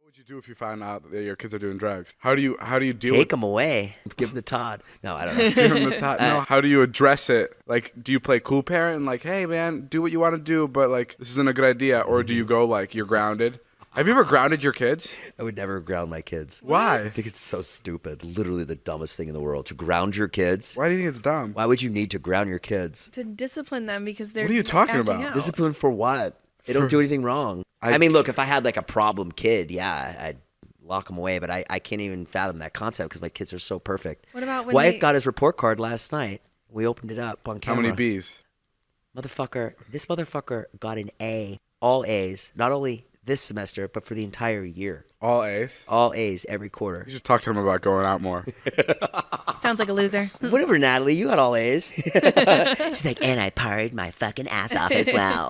What would you do if you found out that your kids are doing drugs? How do you deal Take with them away. Give them to Todd. No, I don't know. give them the top? No, how do you address it? Like, do you play cool parent and like, hey man, do what you want to do, but like this isn't a good idea, or do you go like you're grounded? Have you ever grounded your kids? I would never ground my kids. Why? I think it's so stupid. Literally the dumbest thing in the world. To ground your kids? Why do you think it's dumb? Why would you need to ground your kids? To discipline them because they're What are you talking acting about? out. Discipline for what? They don't do anything wrong. I mean, look, if I had like a problem kid, yeah, I'd lock them away. But I can't even fathom that concept because my kids are so perfect. What about when Wyatt got his report card last night. We opened it up on How camera. many B's? This motherfucker got an A, all A's, not only this semester, but for the entire year. All A's? All A's every quarter. You should talk to him about going out more. Sounds like a loser. Whatever, Natalie, you got all A's. She's like, and I partied my fucking ass off as well.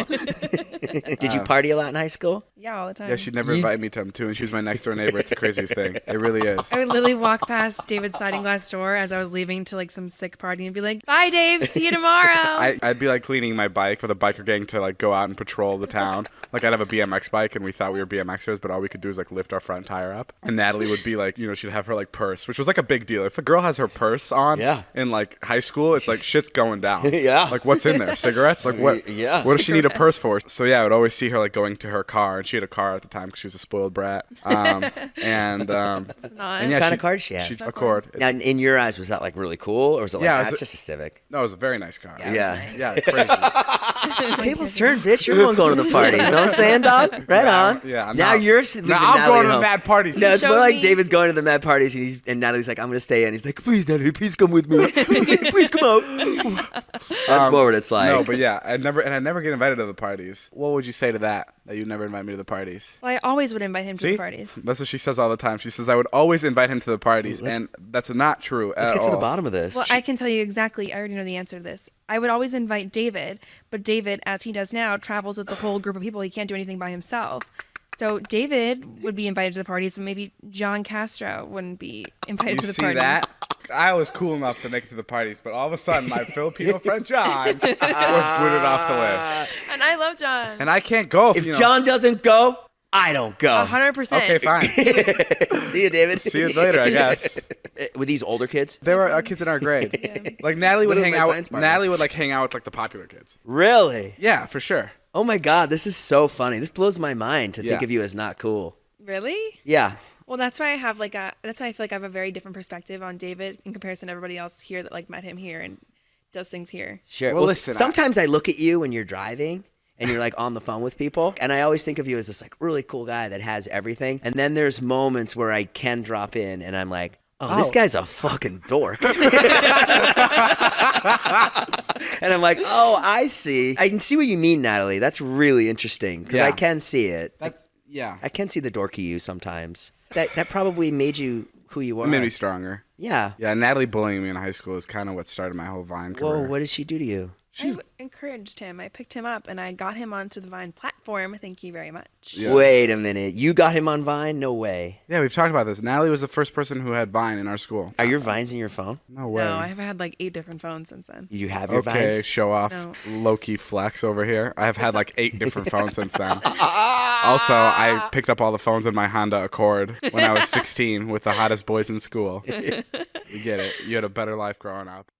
Did you party a lot in high school? Yeah, all the time. Yeah, she'd never invite me to them too, and she was my next door neighbor. It's the craziest thing. It really is. I would literally walk past David's sliding glass door as I was leaving to like some sick party and be like, "Bye, Dave. See you tomorrow." I'd be like cleaning my bike for the biker gang to like go out and patrol the town. Like I'd have a BMX bike, and we thought we were BMXers, but all we could do is like lift our front tire up. And Natalie would be like, she'd have her like purse, which was like a big deal. If a girl has her purse on in like high school, it's like shit's going down. Yeah. Like what's in there? Cigarettes? Like what? Yeah. What does she need a purse for? So yeah, I would always see her like going to her car, and she had a car at the time because she was a spoiled brat. And yeah, what kind of car did she have? Accord. Now, in your eyes, was that like really cool, or was it like, Yeah, that's just a Civic? No, it was a very nice car. Yeah. Yeah, crazy. Tables turned, bitch. You're the one going to the parties. You know what I'm saying, dog? Right on. Yeah. Now you're leaving Now I'm Natalie going to the home. mad parties. No, it's Show more like me. David's going to the mad parties, and Natalie's like, I'm going to stay in. He's like, please, Natalie, please come with me. Please come out. That's more what it's like. No, but yeah, I never get invited to the parties. What would you say to that you never invite me to the parties? Well, I always would invite him to See? the parties. That's what she says all the time. She says I would always invite him to the parties, and that's not true at all. Let's get to the bottom of this. Well, I can tell you exactly. I already know the answer to this. I would always invite David, but David, as he does now, travels with the whole group of people. He can't do anything by himself. So David would be invited to the parties, and maybe John Castro wouldn't be invited to the parties. You see that? I was cool enough to make it to the parties, but all of a sudden, my Filipino friend John was booted off the list. And I love John. And I can't go if John doesn't go, I don't go. 100%. Okay, fine. See you, David. See you later, I guess. With these older kids? They were kids in our grade. Yeah. Like Natalie would Literally hang my out. science partner. Natalie would like hang out with like the popular kids. Really? Yeah, for sure. Oh my God, this is so funny. This blows my mind to think Yeah. of you as not cool. Really? Yeah. Well, that's why I have that's why I feel like I have a very different perspective on David in comparison to everybody else here that like met him here and does things here. Sure. Well, listen, sometimes I look at you when you're driving and you're like on the phone with people, and I always think of you as this like really cool guy that has everything. And then there's moments where I can drop in and I'm like, oh, this guy's a fucking dork. And I'm like, oh, I see. I can see what you mean, Natalie. That's really interesting because I can see it. Yeah. I can see the dorky you sometimes. That probably made you who you are. It made me stronger. Yeah. Yeah, Natalie bullying me in high school is kind of what started my whole Vine career. Whoa, what did she do to you? I encouraged him. I picked him up and I got him onto the Vine platform. Thank you very much. Yeah. Wait a minute. You got him on Vine? No way. Yeah, we've talked about this. Natalie was the first person who had Vine in our school. Are your Vines in your phone? No way. No, I've had like 8 different phones since then. You have your Okay, Vines? show off. No. Low-key flex over here. I have had like 8 different phones since then. Also, I picked up all the phones in my Honda Accord when I was 16 with the hottest boys in school. You get it. You had a better life growing up.